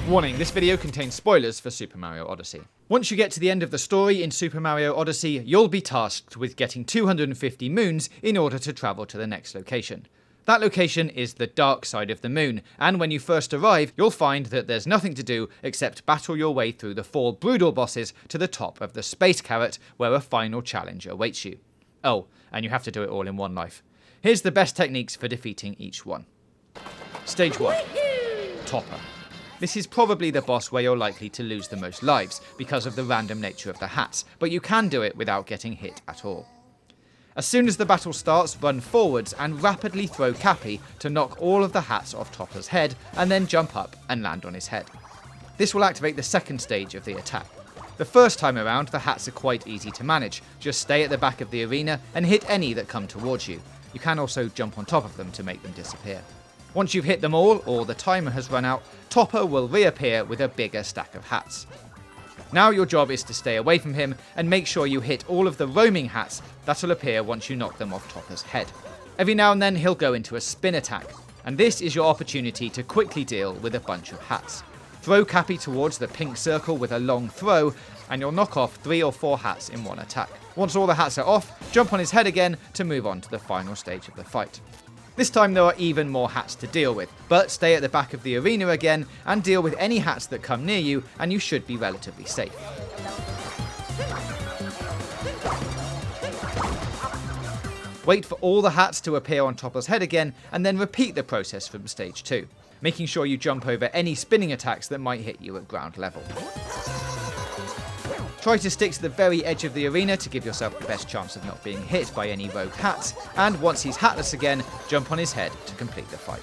Warning, this video contains spoilers for Super Mario Odyssey. Once you get to the end of the story in Super Mario Odyssey, you'll be tasked with getting 250 moons in order to travel to the next location. That location is the dark side of the moon, and when you first arrive, you'll find that there's nothing to do except battle your way through the 4 broodal bosses to the top of the space carrot, where a final challenge awaits you. Oh, and you have to do it all in one life. Here's the best techniques for defeating each one. Stage 1. Topper. This is probably the boss where you're likely to lose the most lives, because of the random nature of the hats, but you can do it without getting hit at all. As soon as the battle starts, run forwards and rapidly throw Cappy to knock all of the hats off Topper's head, and then jump up and land on his head. This will activate the second stage of the attack. The first time around, the hats are quite easy to manage. Just stay at the back of the arena and hit any that come towards you. You can also jump on top of them to make them disappear. Once you've hit them all, or the timer has run out, Topper will reappear with a bigger stack of hats. Now your job is to stay away from him and make sure you hit all of the roaming hats that'll appear once you knock them off Topper's head. Every now and then he'll go into a spin attack, and this is your opportunity to quickly deal with a bunch of hats. Throw Cappy towards the pink circle with a long throw, and you'll knock off 3 or 4 hats in one attack. Once all the hats are off, jump on his head again to move on to the final stage of the fight. This time there are even more hats to deal with, but stay at the back of the arena again and deal with any hats that come near you, and you should be relatively safe. Wait for all the hats to appear on Topper's head again, and then repeat the process from stage 2, making sure you jump over any spinning attacks that might hit you at ground level. Try to stick to the very edge of the arena to give yourself the best chance of not being hit by any rogue hats, and once he's hatless again, jump on his head to complete the fight.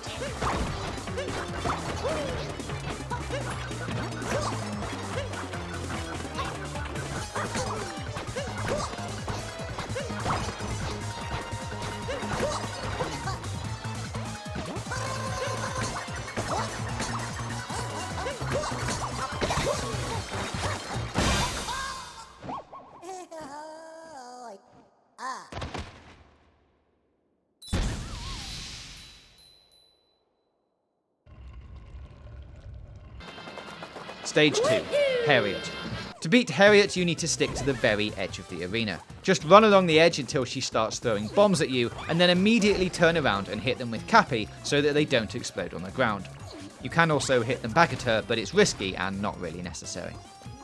Stage 2. Harriet. To beat Harriet, you need to stick to the very edge of the arena. Just run along the edge until she starts throwing bombs at you, and then immediately turn around and hit them with Cappy so that they don't explode on the ground. You can also hit them back at her, but it's risky and not really necessary.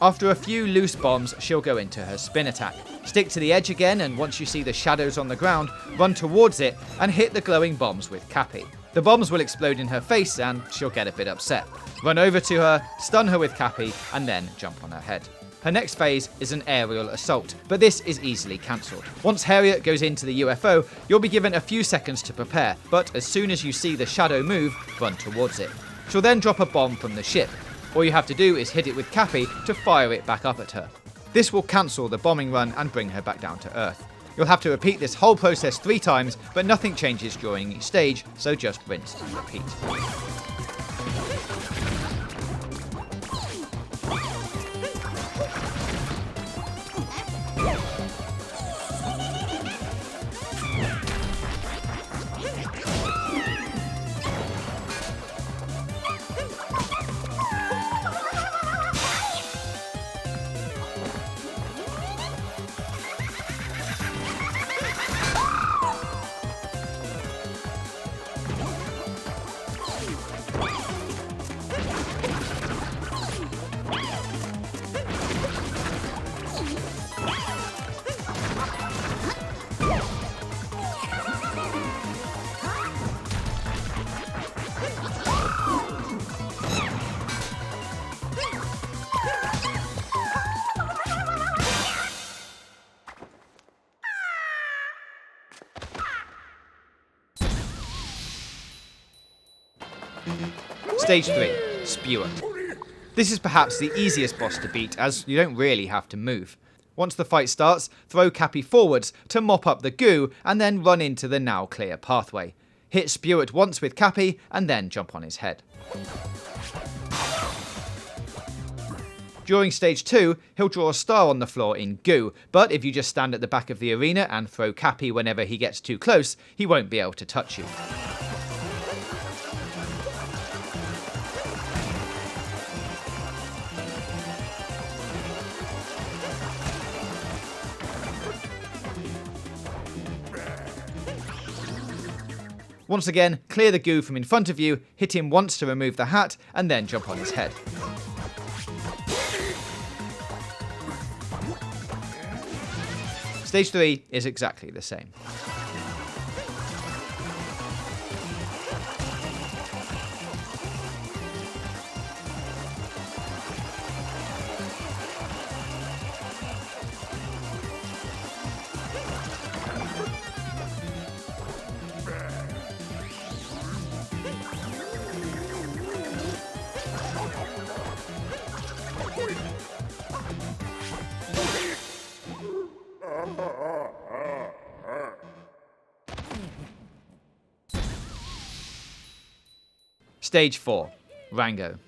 After a few loose bombs, she'll go into her spin attack. Stick to the edge again, and once you see the shadows on the ground, run towards it and hit the glowing bombs with Cappy. The bombs will explode in her face and she'll get a bit upset. Run over to her, stun her with Cappy, and then jump on her head. Her next phase is an aerial assault, but this is easily cancelled. Once Harriet goes into the UFO, you'll be given a few seconds to prepare, but as soon as you see the shadow move, run towards it. She'll then drop a bomb from the ship. All you have to do is hit it with Cappy to fire it back up at her. This will cancel the bombing run and bring her back down to Earth. You'll have to repeat this whole process 3 times, but nothing changes during each stage, so just rinse and repeat. Stage 3. Spewer. This is perhaps the easiest boss to beat, as you don't really have to move. Once the fight starts, throw Cappy forwards to mop up the goo, and then run into the now clear pathway. Hit Spewer once with Cappy, and then jump on his head. During stage 2, he'll draw a star on the floor in goo, but if you just stand at the back of the arena and throw Cappy whenever he gets too close, he won't be able to touch you. Once again, clear the goo from in front of you, hit him once to remove the hat, and then jump on his head. Stage 3 is exactly the same. Stage 4. Rango.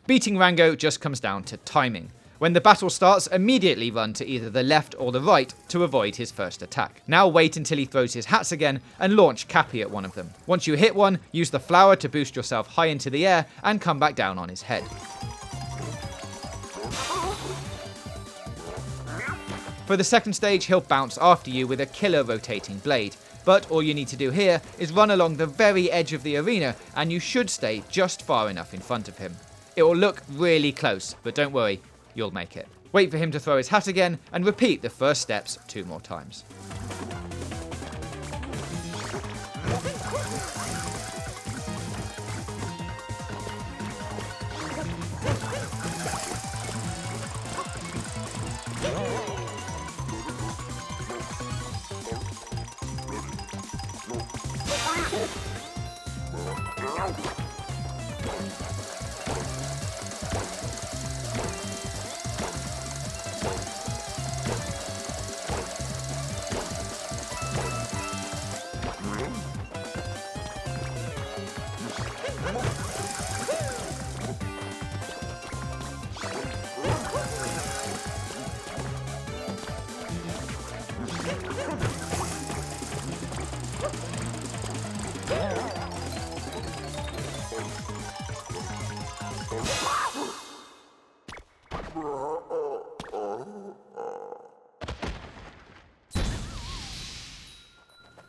Beating Rango just comes down to timing. When the battle starts, immediately run to either the left or the right to avoid his first attack. Now wait until he throws his hats again and launch Cappy at one of them. Once you hit one, use the flower to boost yourself high into the air and come back down on his head. For the second stage, he'll bounce after you with a killer rotating blade. But all you need to do here is run along the very edge of the arena and you should stay just far enough in front of him. It will look really close, but don't worry, you'll make it. Wait for him to throw his hat again and repeat the first steps 2 more times.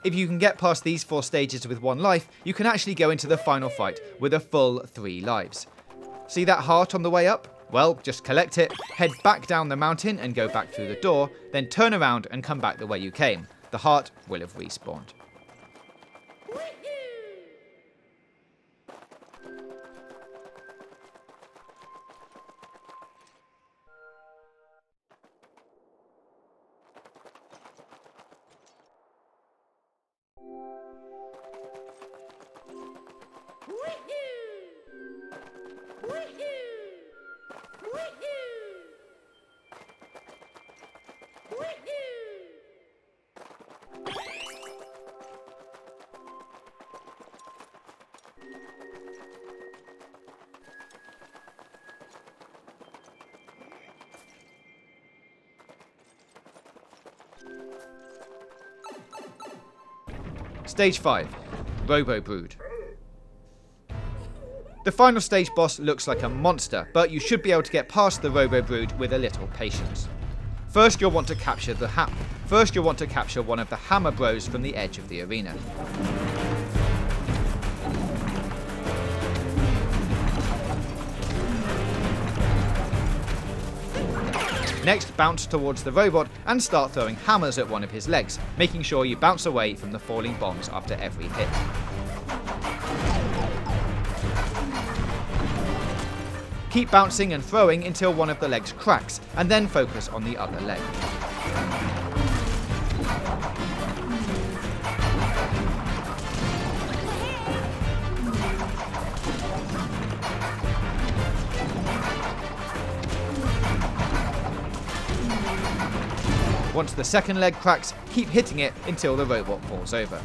If you can get past these 4 stages with 1 life, you can actually go into the final fight with a full 3 lives. See that heart on the way up? Well, just collect it, head back down the mountain and go back through the door, then turn around and come back the way you came. The heart will have respawned. Stage 5. Robo-Brood. The final stage boss looks like a monster, but you should be able to get past the Robo-Brood with a little patience. First you'll want to capture one of the Hammer Bros from the edge of the arena. Next, bounce towards the robot and start throwing hammers at one of his legs, making sure you bounce away from the falling bombs after every hit. Keep bouncing and throwing until one of the legs cracks, and then focus on the other leg. Once the second leg cracks, keep hitting it until the robot falls over.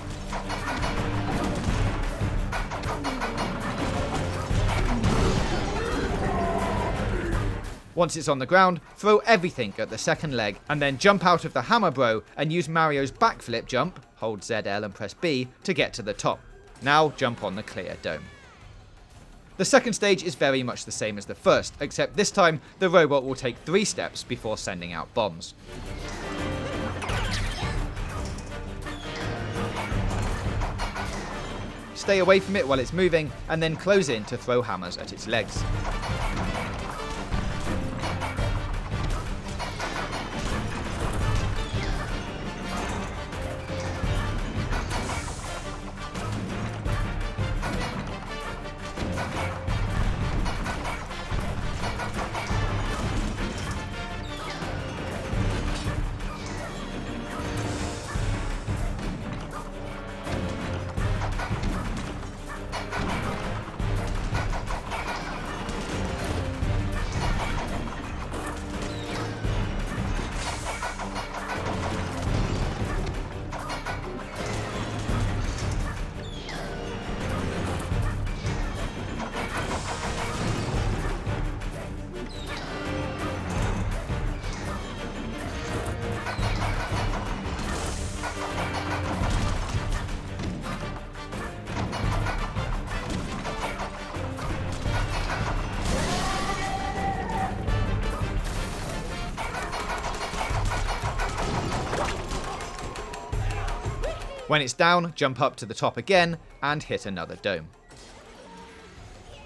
Once it's on the ground, throw everything at the second leg, and then jump out of the Hammer Bro and use Mario's backflip jump, hold ZL and press B, to get to the top. Now jump on the clear dome. The second stage is very much the same as the first, except this time the robot will take 3 steps before sending out bombs. stay away from it while it's moving, and then close in to throw hammers at its legs. When it's down, jump up to the top again and hit another dome.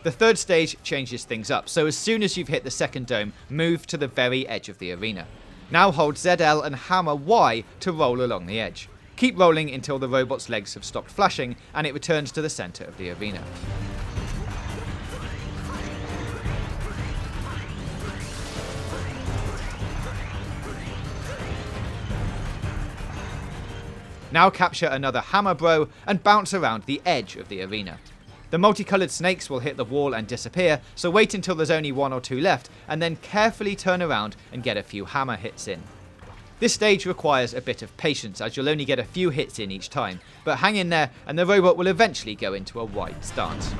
The third stage changes things up, so as soon as you've hit the second dome, move to the very edge of the arena. Now hold ZL and hammer Y to roll along the edge. Keep rolling until the robot's legs have stopped flashing and it returns to the centre of the arena. Now capture another hammer bro and bounce around the edge of the arena. The multicoloured snakes will hit the wall and disappear, so wait until there's only 1 or 2 left and then carefully turn around and get a few hammer hits in. This stage requires a bit of patience as you'll only get a few hits in each time, but hang in there and the robot will eventually go into a wide stance.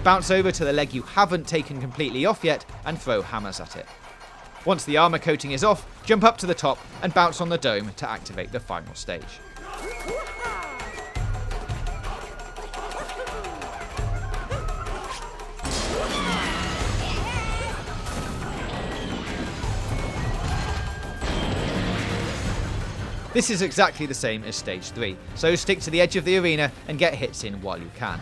Bounce over to the leg you haven't taken completely off yet and throw hammers at it. Once the armour coating is off, jump up to the top and bounce on the dome to activate the final stage. This is exactly the same as stage 3, so stick to the edge of the arena and get hits in while you can.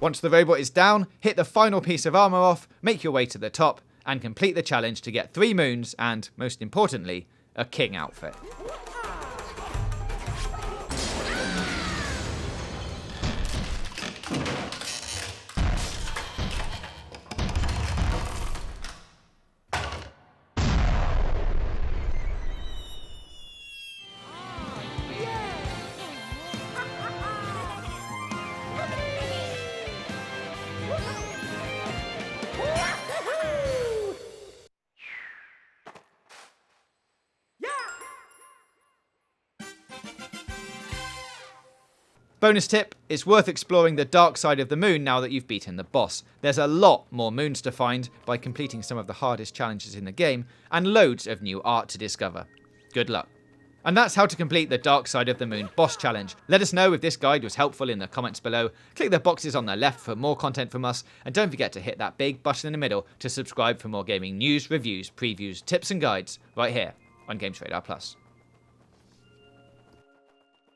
Once the robot is down, hit the final piece of armour off, make your way to the top, and complete the challenge to get 3 moons and, most importantly, a king outfit. Bonus tip, it's worth exploring the dark side of the moon now that you've beaten the boss. There's a lot more moons to find by completing some of the hardest challenges in the game, and loads of new art to discover. Good luck. And that's how to complete the Dark Side of the Moon boss challenge. Let us know if this guide was helpful in the comments below. Click the boxes on the left for more content from us, and don't forget to hit that big button in the middle to subscribe for more gaming news, reviews, previews, tips and guides right here on GamesRadar Plus.